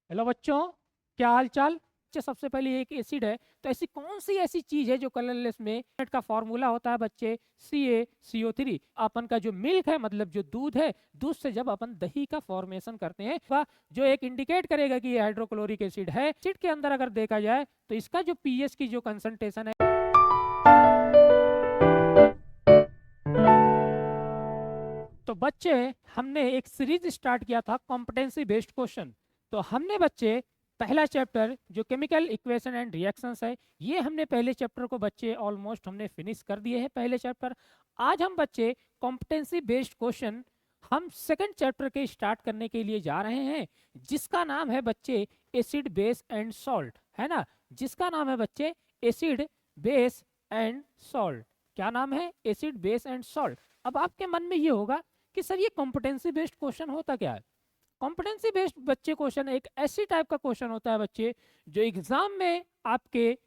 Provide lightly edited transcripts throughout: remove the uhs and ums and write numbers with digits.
Hello बच्चों, क्या हाल चाल। बच्चे सबसे पहले एक एसिड है, तो ऐसी कौन सी ऐसी चीज है जो कलरलेस में का फॉर्मूला होता है बच्चे CaCO3। अपन का जो मिल्क है मतलब जो दूध है, दूध से जब अपन दही का फॉर्मेशन करते हैं वह जो एक इंडिकेट करेगा कि ये हाइड्रोक्लोरिक एसिड है। एसिड के अंदर अगर देखा जाए तो इसका जो पीएच की जो कंसंट्रेशन है, तो बच्चे हमने एक सीरीज स्टार्ट किया था कॉम्पिटेंसी बेस्ड क्वेश्चन। तो हमने बच्चे पहला चैप्टर जो केमिकल इक्वेशन एंड रिएक्शंस है, ये हमने पहले चैप्टर को बच्चे ऑलमोस्ट हमने फिनिश कर दिए हैं पहले चैप्टर। आज हम बच्चे कॉम्पिटेंसी बेस्ड क्वेश्चन हम सेकंड चैप्टर के स्टार्ट करने के लिए जा रहे हैं, जिसका नाम है बच्चे एसिड बेस एंड सॉल्ट, है ना। जिसका नाम है बच्चे एसिड बेस एंड सॉल्ट। क्या नाम है? Acid base and salt. अब आपके मन में ये होगा कि सर ये कॉम्पिटेंसी बेस्ड क्वेश्चन होता क्या है। कॉम्पिटेंसी बेस्ड बच्चे क्वेश्चन एक ऐसी टाइप का क्वेश्चन होता है बच्चे जो एग्जाम में आपके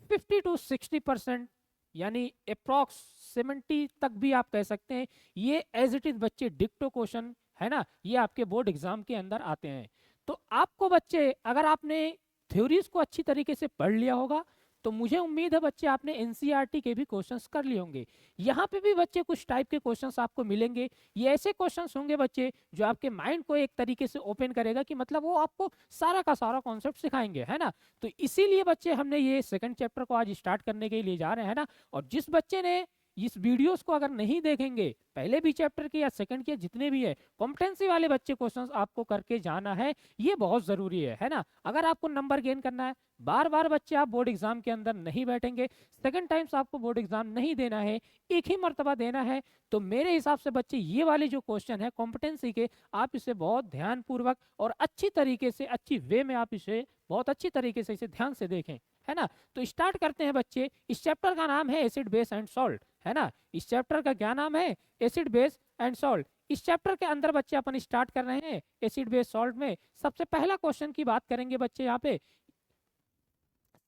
50 to 60% यानी अप्रॉक्स 70 तक भी आप कह सकते हैं, ये एज इट इज बच्चे डिक्टो क्वेश्चन है ना, ये आपके बोर्ड एग्जाम के अंदर आते हैं। तो आपको बच्चे अगर आपने थ्योरीज को अच्छी तरीके से पढ़ लिया होगा तो मुझे उम्मीद है बच्चे आपने एनसीईआरटी के भी क्वेश्चंस कर लिए होंगे। यहाँ पे भी बच्चे कुछ टाइप के क्वेश्चंस आपको मिलेंगे। ये ऐसे क्वेश्चंस होंगे बच्चे जो आपके माइंड को एक तरीके से ओपन करेगा कि मतलब वो आपको सारा का सारा कॉन्सेप्ट सिखाएंगे, है ना। तो इसीलिए बच्चे हमने ये सेकंड चैप्टर को आज स्टार्ट करने के लिए जा रहे हैं ना। और जिस बच्चे ने इस वीडियोस को अगर नहीं देखेंगे पहले भी चैप्टर के या सेकंड के जितने भी है कॉम्पिटेंसी वाले बच्चे क्वेश्चंस आपको करके जाना है, ये बहुत जरूरी है ना। अगर आपको नंबर गेन करना है, बार बार बच्चे आप बोर्ड एग्जाम के अंदर नहीं बैठेंगे, सेकंड टाइम्स आपको बोर्ड एग्जाम नहीं देना है, एक ही मर्तबा देना है। तो मेरे हिसाब से बच्चे ये वाले जो क्वेश्चन है कॉम्पिटेंसी के, आप इसे बहुत ध्यानपूर्वक और अच्छी तरीके से अच्छी वे में आप इसे बहुत अच्छी तरीके से इसे ध्यान से देखें, है ना। तो स्टार्ट करते हैं बच्चे। इस चैप्टर का नाम है एसिड बेस एंड सॉल्ट, है ना। इस चैप्टर का क्या नाम है? Acid base and salt. इस चैप्टर के अंदर बच्चे अपन स्टार्ट कर रहे हैं एसिड बेस सॉल्ट में। सबसे पहला क्वेश्चन की बात करेंगे बच्चे यहाँ पे।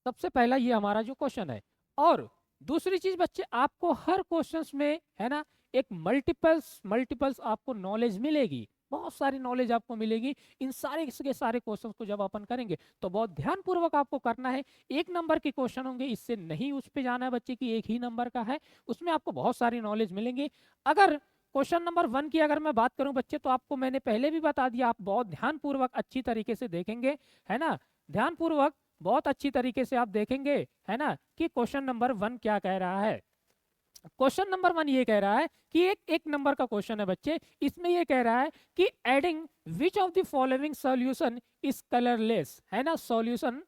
सबसे पहला ये हमारा जो क्वेश्चन है, और दूसरी चीज बच्चे आपको हर क्वेश्चंस में है ना एक मल्टीपल्स मल्टीपल्स आपको नॉलेज मिलेगी, बहुत सारी नॉलेज आपको मिलेगी इन सारे के सारे क्वेश्चंस को जब अपन करेंगे तो बहुत ध्यानपूर्वक आपको करना है। एक नंबर के क्वेश्चन होंगे, इससे नहीं उस पे जाना है बच्चे की एक ही नंबर का है, उसमें आपको बहुत सारी नॉलेज मिलेंगे। अगर क्वेश्चन नंबर 1 की अगर मैं बात करूं बच्चे, तो आपको मैंने पहले भी बता दिया, आप बहुत ध्यानपूर्वक अच्छी तरीके से देखेंगे, है ना। ध्यानपूर्वक बहुत अच्छी तरीके से आप देखेंगे, है ना, कि क्वेश्चन नंबर 1 क्या कह रहा है। क्वेश्चन नंबर 1 ये कह रहा है कि एक नंबर का क्वेश्चन है बच्चे, इसमें ये कह रहा है कि adding which of the following solution is colourless, है ना। Solution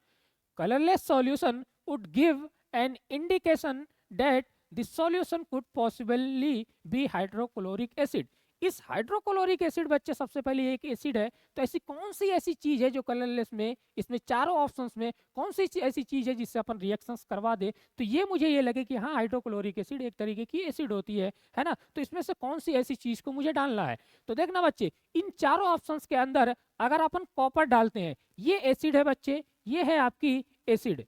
colorless solution would give an indication that the solution could possibly be hydrochloric acid। इस हाइड्रोक्लोरिक एसिड बच्चे सबसे पहले एक एसिड है, तो ऐसी कौन सी ऐसी चीज है जो कलरलेस में, इसमें चारों ऑप्शंस में कौन सी ऐसी चीज है जिससे अपन रिएक्शंस करवा दे तो ये मुझे ये लगे कि हाँ हाइड्रोक्लोरिक एसिड एक तरीके की एसिड होती है ना। तो इसमें से कौन सी ऐसी चीज को मुझे डालना है। तो देखना बच्चे, इन चारों ऑप्शंस के अंदर अगर अपन कॉपर डालते हैं, ये एसिड है बच्चे, ये है आपकी एसिड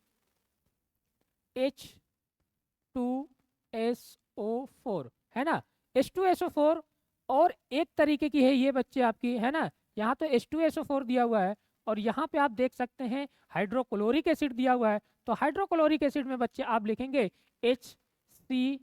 H2SO4, है ना। H2SO4 और एक तरीके की है ये बच्चे आपकी, है ना। यहाँ तो H2SO4 दिया हुआ है और यहाँ पे आप देख सकते हैं हाइड्रोक्लोरिक एसिड दिया हुआ है। तो हाइड्रोक्लोरिक एसिड में बच्चे आप लिखेंगे HC,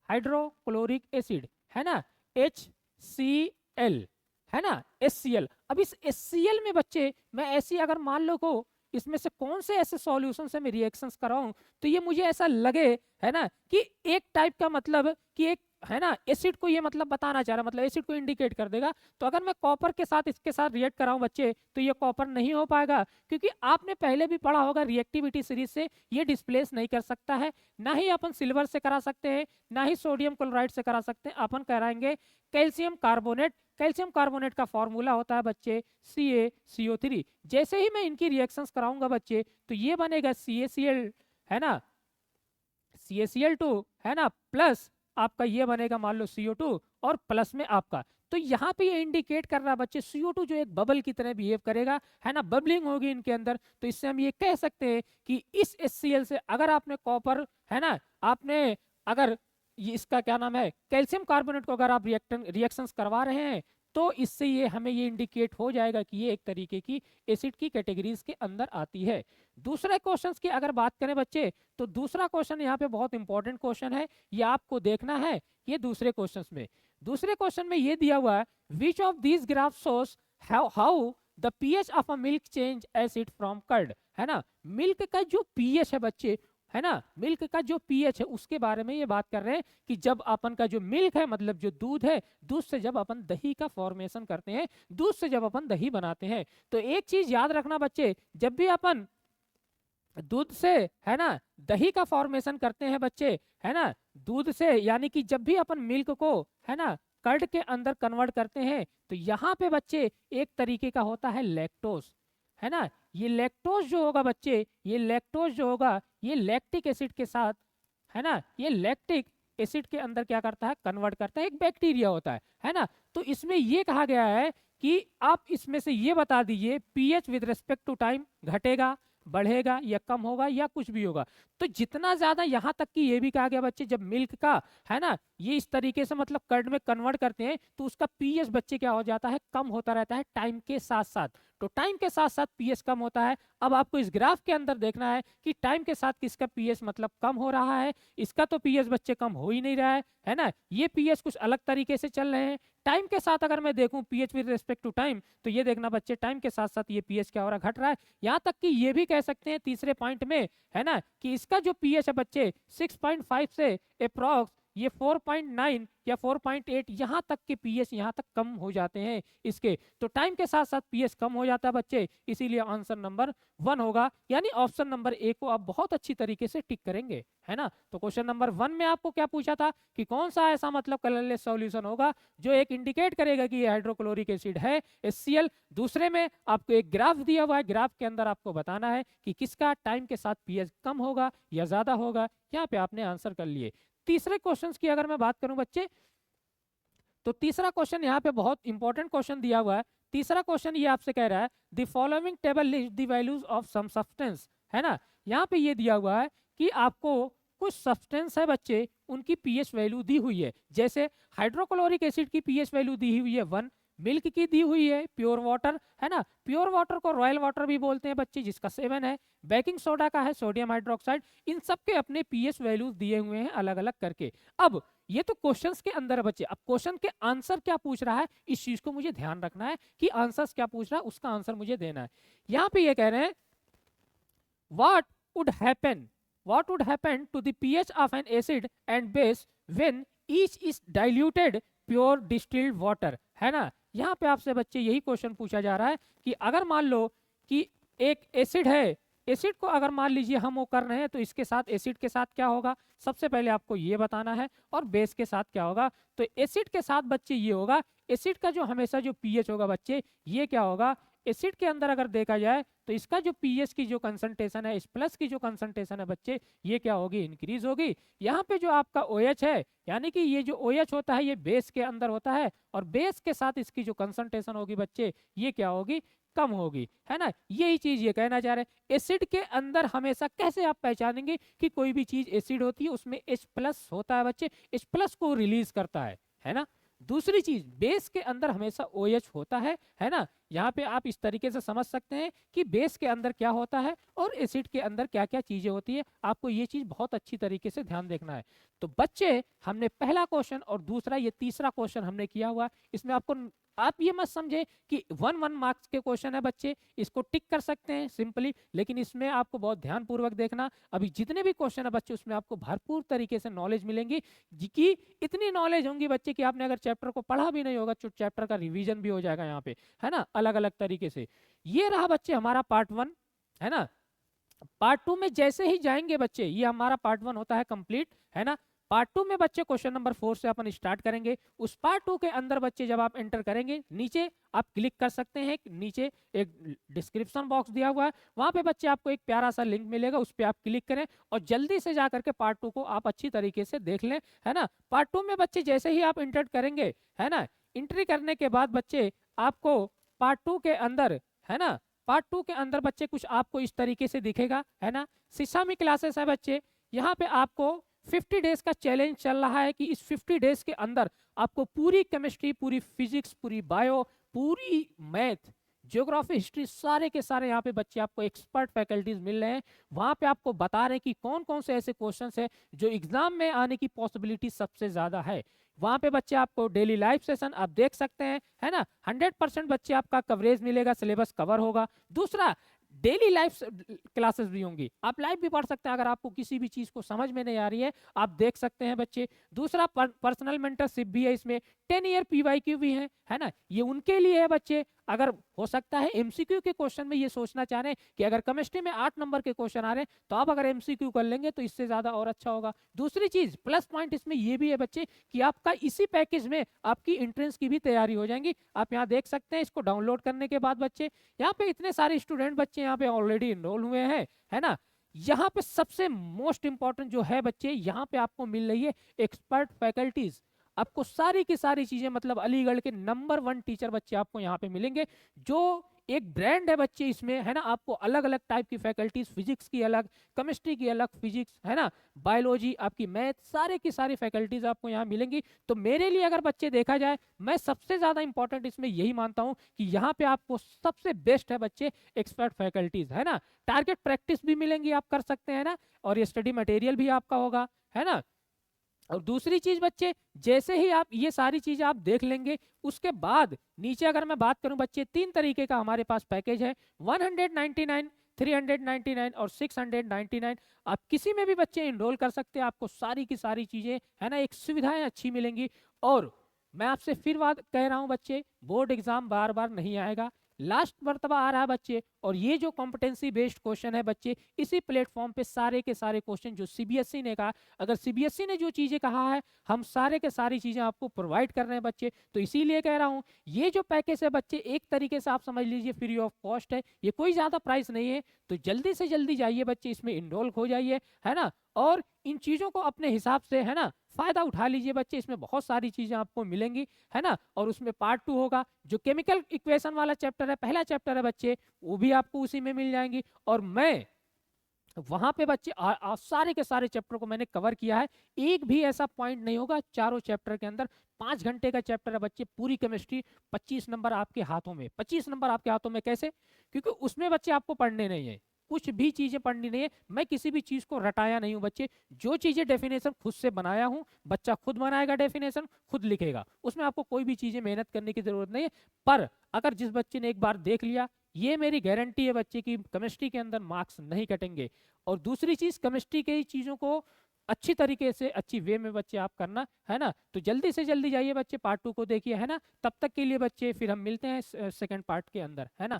हाइड्रोक्लोरिक एसिड, है ना, HCl, है ना, HCl। अब इस HCl में बच्चे मैं ऐसी अगर मान लो को इसमें से कौन से ऐसे सॉल्यूशन से मैं रिएक्शंस कराऊं तो ये मुझे ऐसा लगे, है ना, कि एक टाइप का मतलब कि एक, है ना, एसिड को ये मतलब बताना चाह रहा, मतलब एसिड को इंडिकेट कर देगा। तो अगर मैं कॉपर के साथ इसके साथ रिएक्ट कराऊं बच्चे तो ये कॉपर नहीं हो पाएगा, क्योंकि आपने पहले भी पढ़ा होगा रिएक्टिविटी सीरीज से, ये डिस्प्लेस नहीं कर सकता है। ना ही अपन सिल्वर से करा सकते हैं, ना ही सोडियम क्लोराइड से करा सकते हैं, अपन कराएंगे कैल्शियम कार्बोनेट। कैल्शियम कार्बोनेट का फॉर्मूला होता है बच्चे CaCO3। जैसे ही मैं इनकी रिएक्शंस कराऊंगा बच्चे तो ये बनेगा CaCl, है ना, CaCl2, है ना, प्लस आपका ये बनेगा मान लो CO2 और प्लस में आपका। तो यहाँ पे ये इंडिकेट कर रहा है बच्चे CO2 जो एक बबल की तरह बिहेव करेगा, है ना, बबलिंग होगी इनके अंदर। तो इससे हम ये कह सकते हैं कि इस HCl से अगर आपने कॉपर, है ना, आपने अगर ये इसका क्या नाम है कैल्शियम कार्बोनेट को अगर आप रिएक्शंस करवा रहे हैं तो इससे ये हमें ये इंडिकेट हो जाएगा कि ये एक तरीके की एसिड की कैटेगरीज के अंदर आती है। दूसरे क्वेश्चंस की अगर बात करें बच्चे, तो दूसरा क्वेश्चन यहाँ पे बहुत इंपॉर्टेंट क्वेश्चन है, ये आपको देखना है। ये दूसरे क्वेश्चन में ये दिया हुआ है, which of these graph shows how the pH of a milk change acid from curd, है ना। मिल्क का जो पीएच है बच्चे, है ना, मिल्क का जो पीएच है उसके बारे में ये बात कर रहे हैं कि जब अपन का जो मिल्क है, मतलब जो दूध है, दूध से जब अपन दही का फॉर्मेशन करते हैं, दूध से जब अपन दही बनाते हैं, तो एक चीज याद रखना बच्चे, जब भी अपन दूध से, है ना, दही का फॉर्मेशन करते हैं बच्चे, है ना, दूध से, यानी कि जब भी अपन मिल्क को, है ना, कर्ड के अंदर कन्वर्ट करते हैं, तो यहाँ पे बच्चे एक तरीके का होता है लैक्टोज, है ना। ये लैक्टोज जो होगा बच्चे, ये लैक्टोज जो होगा, ये लैक्टिक एसिड के साथ, है ना, ये लैक्टिक एसिड के अंदर क्या करता है, कन्वर्ट करता है, एक बैक्टीरिया होता है ना। तो इसमें ये कहा गया है कि आप इसमें से ये बता दीजिए pH with respect to time घटेगा, बढ़ेगा या कम होगा या कुछ भी होगा। तो जितना ज्यादा, यहाँ तक कि ये भी कहा गया बच्चे, जब मिल्क का, है ना, ये इस तरीके से मतलब कर्ड में कन्वर्ट करते हैं, तो उसका पीएच बच्चे क्या हो जाता है, कम होता रहता है टाइम के साथ साथ। तो टाइम के साथ साथ पीएच कम होता है। अब आपको इस ग्राफ के अंदर देखना है कि टाइम के साथ किसका पीएच मतलब कम हो रहा है। इसका तो पीएच बच्चे कम हो ही नहीं रहा है ना। ये पीएच कुछ अलग तरीके से चल रहे हैं। टाइम के साथ अगर मैं देखूं pH with respect to time, तो ये देखना बच्चे, टाइम के साथ साथ ये पीएच क्या हो रहा है, घट रहा है। यहाँ तक कि ये भी कह सकते हैं तीसरे पॉइंट में, है ना, कि इसका जो पीएच है बच्चे 6.5 से अप्रॉक्स ये 4.9 या 4.8 यहाँ तक के पीएच यहाँ तक कम हो जाते हैं इसके। तो टाइम के साथ साथ पीएच कम हो जाता है बच्चे, इसीलिए आंसर नंबर 1 होगा, यानी ऑप्शन नंबर ए को आप बहुत अच्छी तरीके से टिक करेंगे, है ना। तो क्वेश्चन नंबर 1 में आपको क्या पूछा था कि कौन सा ऐसा मतलब कलरलेस सॉल्यूशन होगा जो एक इंडिकेट करेगा कि ये हाइड्रोक्लोरिक एसिड है, HCl। दूसरे में आपको एक ग्राफ दिया हुआ है, ग्राफ के अंदर आपको बताना है कि किसका टाइम के साथ पीएच कम होगा या ज्यादा होगा। यहाँ पे आपने आंसर कर लिए। तीसरे क्वेश्चन की अगर मैं बात करूं बच्चे, तो तीसरा क्वेश्चन यहाँ पे बहुत इंपॉर्टेंट क्वेश्चन दिया हुआ है। तीसरा क्वेश्चन ये आपसे कह रहा है the following table list the values of some substance, है ना। यहाँ पे ये दिया हुआ है कि आपको कुछ सब्सटेंस है बच्चे, उनकी पीएच वैल्यू दी हुई है। जैसे हाइड्रोक्लोरिक एसिड की पीएच वैल्यू दी हुई है 1, मिल्क की दी हुई है, प्योर वाटर, है ना, प्योर वाटर को रॉयल वाटर भी बोलते हैं बच्चे, जिसका 7 है, बेकिंग सोडा का है सोडियम हाइड्रोक्साइड। इन सब के अपने पीएच वैल्यूज दिए हुए हैं अलग अलग करके। अब ये तो क्वेश्चंस के अंदर है बच्चे, अब क्वेश्चन के आंसर क्या पूछ रहा है, इस चीज को मुझे ध्यान रखना है कि आंसर्स क्या पूछ रहा है, उसका आंसर मुझे देना है। यहाँ पे ये कह रहे हैं what would happen to the pH of an acid and base when each is diluted pure distilled water, है ना। यहाँ पे आपसे बच्चे यही क्वेश्चन पूछा जा रहा है कि अगर मान लो कि एक एसिड है, एसिड को अगर मान लीजिए हम वो कर रहे हैं, तो इसके साथ एसिड के साथ क्या होगा, सबसे पहले आपको ये बताना है, और बेस के साथ क्या होगा। तो एसिड के साथ बच्चे ये होगा, एसिड का जो हमेशा जो पीएच होगा बच्चे, ये क्या होगा, एसिड के अंदर अगर देखा जाए तो इसका जो पीएच की जो कंसंट्रेशन है, इस प्लस की जो कंसंट्रेशन है बच्चे, ये क्या होगी, इंक्रीज होगी। यहाँ पे जो आपका OH है, यानी कि ये जो OH होता है ये बेस के अंदर होता है, और बेस के साथ इसकी जो कंसंट्रेशन होगी बच्चे, ये क्या होगी, कम होगी, है ना। यही चीज ये कहना चाह रहे हैं। एसिड के अंदर हमेशा कैसे आप पहचानेंगे कि कोई भी चीज एसिड होती है, उसमें H+ होता है बच्चे, H+ को रिलीज करता है ना। दूसरी चीज, बेस के अंदर हमेशा OH होता है ना। यहाँ पे आप इस तरीके से समझ सकते हैं कि बेस के अंदर क्या होता है और एसिड के अंदर क्या क्या चीजें होती है। आपको ये चीज बहुत अच्छी तरीके से ध्यान देखना है। तो बच्चे, हमने पहला क्वेश्चन और दूसरा ये तीसरा क्वेश्चन हमने किया हुआ, इसमें आपको, आप ये मत समझे कि 1 मार्क्स के क्वेश्चन है बच्चे, इसको टिक कर सकते हैं सिंपली, लेकिन इसमें आपको बहुत ध्यानपूर्वक देखना। अभी जितने भी क्वेश्चन है बच्चे, उसमें आपको भरपूर तरीके से नॉलेज मिलेंगी, कि इतनी नॉलेज होंगी बच्चे कि आपने अगर चैप्टर को पढ़ा भी नहीं होगा, चैप्टर का रिवीजन भी हो जाएगा यहाँ पे, है ना, अलग अलग तरीके से। ये रहा बच्चे हमारा पार्ट 1, है ना। पार्ट 2 में जैसे ही जाएंगे बच्चे, ये हमारा पार्ट 1 होता है कंप्लीट, है ना। पार्ट 2 में बच्चे क्वेश्चन नंबर 4 से अपन स्टार्ट करेंगे। उस पार्ट 2 के अंदर बच्चे जब आप एंटर करेंगे, नीचे आप क्लिक कर सकते हैं, नीचे एक डिस्क्रिप्शन बॉक्स दिया हुआ है, वहां पे बच्चे आपको एक प्यारा सा लिंक मिलेगा, उस पर आप क्लिक करें और जल्दी से जा करके पार्ट 2 को आप अच्छी तरीके से देख लें, है ना। पार्ट 2 में बच्चे जैसे ही आप एंटर करेंगे, है ना, एंट्री करने के बाद बच्चे आपको पार्ट 2 के अंदर, है ना, पार्ट 2 के अंदर बच्चे कुछ आपको इस तरीके से दिखेगा, है ना। शिक्षा में क्लासेस है बच्चे, यहाँ पे आपको 50 डेज का चैलेंज चल रहा है कि इस 50 डेज के अंदर आपको पूरी केमिस्ट्री, पूरी फिजिक्स, पूरी बायो, पूरी मैथ, ज्योग्राफी, हिस्ट्री, सारे के सारे यहाँ पे बच्चे आपको एक्सपर्ट फैकल्टीज मिल रहे हैं। वहाँ पे आपको बता रहे हैं कि कौन कौन से ऐसे क्वेश्चंस है जो एग्जाम में आने की पॉसिबिलिटी सबसे ज्यादा है। वहाँ पे बच्चे आपको डेली लाइव सेशन आप देख सकते हैं, है ना। 100% बच्चे आपका कवरेज मिलेगा, सिलेबस कवर होगा। दूसरा, डेली लाइव क्लासेस भी होंगी, आप लाइव भी पढ़ सकते हैं। अगर आपको किसी भी चीज को समझ में नहीं आ रही है आप देख सकते हैं बच्चे। दूसरा, पर्सनल मेंटरशिप भी है इसमें, 10 ईयर PYQ भी है ना, ये उनके लिए है बच्चे। अगर हो सकता है MCQ के क्वेश्चन में ये सोचना चाह रहे हैं कि अगर केमिस्ट्री में 8 नंबर के क्वेश्चन आ रहे हैं तो आप अगर MCQ कर लेंगे तो इससे ज्यादा और अच्छा होगा। दूसरी चीज, प्लस पॉइंट इसमें ये भी है बच्चे कि आपका इसी पैकेज में आपकी एंट्रेंस की भी तैयारी हो जाएंगी। आप यहाँ देख सकते हैं, इसको डाउनलोड करने के बाद बच्चे यहाँ पे इतने सारे स्टूडेंट बच्चे यहाँ पे ऑलरेडी इनरोल हुए हैं, है ना। यहाँ पे सबसे मोस्ट इंपॉर्टेंट जो है बच्चे, यहाँ पे आपको मिल रही है एक्सपर्ट फैकल्टीज। आपको सारी की सारी चीजें, मतलब अलीगढ़ के नंबर 1 टीचर बच्चे आपको यहाँ पे मिलेंगे, जो एक ब्रांड है बच्चे इसमें, है ना। आपको अलग अलग टाइप की फैकल्टीज, फिजिक्स की अलग, केमिस्ट्री की अलग फिजिक्स, है ना, बायोलॉजी, आपकी मैथ, सारे की सारी फैकल्टीज आपको यहाँ मिलेंगी। तो मेरे लिए अगर बच्चे देखा जाए, मैं सबसे ज्यादा इंपॉर्टेंट इसमें यही मानता हूँ कि यहाँ पे आपको सबसे बेस्ट है बच्चे एक्सपर्ट फैकल्टीज, है ना। टारगेट प्रैक्टिस भी मिलेंगी, आप कर सकते हैं ना, और ये स्टडी मटेरियल भी आपका होगा, है ना। और दूसरी चीज बच्चे, जैसे ही आप ये सारी चीजें आप देख लेंगे, उसके बाद नीचे अगर मैं बात करूं बच्चे, 3 तरीके का हमारे पास पैकेज है, 199, 399 और 699। आप किसी में भी बच्चे इनरोल कर सकते हैं, आपको सारी की सारी चीजें, है ना, एक सुविधाएं अच्छी मिलेंगी। और मैं आपसे फिर बात कह रहा हूं बच्चे, बोर्ड एग्जाम बार बार नहीं आएगा, लास्ट मर्तबा आ रहा है बच्चे। और ये जो कॉम्पिटेंसी बेस्ड क्वेश्चन है बच्चे, इसी प्लेटफॉर्म पे सारे के सारे क्वेश्चन जो CBSE ने कहा, अगर CBSE ने जो चीजें कहा है, हम सारे के सारी चीजें आपको प्रोवाइड कर रहे हैं बच्चे। तो इसीलिए कह रहा हूँ, ये जो पैकेज है बच्चे, एक तरीके से आप समझ लीजिए फ्री ऑफ कॉस्ट है, ये कोई ज्यादा प्राइस नहीं है। तो जल्दी से जल्दी जाइए बच्चे, इसमें इनरोल हो जाइए, है ना, और इन चीजों को अपने हिसाब से, है ना, फायदा उठा लीजिए बच्चे। इसमें बहुत सारी चीजें आपको मिलेंगी, है ना। और उसमें पार्ट 2 होगा, जो केमिकल इक्वेशन वाला चैप्टर है, पहला चैप्टर है बच्चे, वो भी आपको उसी में मिल जाएंगी। और मैं वहां पे बच्चे सारे के सारे चैप्टर को मैंने कवर किया है, एक भी ऐसा पॉइंट नहीं होगा चारों चैप्टर के अंदर। 5 घंटे का चैप्टर है बच्चे, पूरी केमिस्ट्री, 25 नंबर आपके हाथों में। 25 नंबर आपके हाथों में कैसे? क्योंकि उसमें बच्चे आपको पढ़ने नहीं है, कुछ भी चीजें पढ़नी नहीं है, मैं किसी भी चीज को रटाया नहीं हूं बच्चे। जो चीजें डेफिनेशन खुद से बनाया हूं, बच्चा खुद बनाएगा, डेफिनेशन खुद लिखेगा, उसमें आपको कोई भी चीजें मेहनत करने की जरूरत नहीं है। पर अगर जिस बच्चे ने एक बार देख लिया, ये मेरी गारंटी है बच्चे की केमिस्ट्री के अंदर मार्क्स नहीं कटेंगे। और दूसरी चीज, केमिस्ट्री के ही चीजों को अच्छी तरीके से, अच्छी वे में बच्चे आप करना, है ना। तो जल्दी से जल्दी जाइए बच्चे, पार्ट 2 को देखिए, है ना। तब तक के लिए बच्चे फिर हम मिलते हैं सेकंड पार्ट के अंदर, है ना।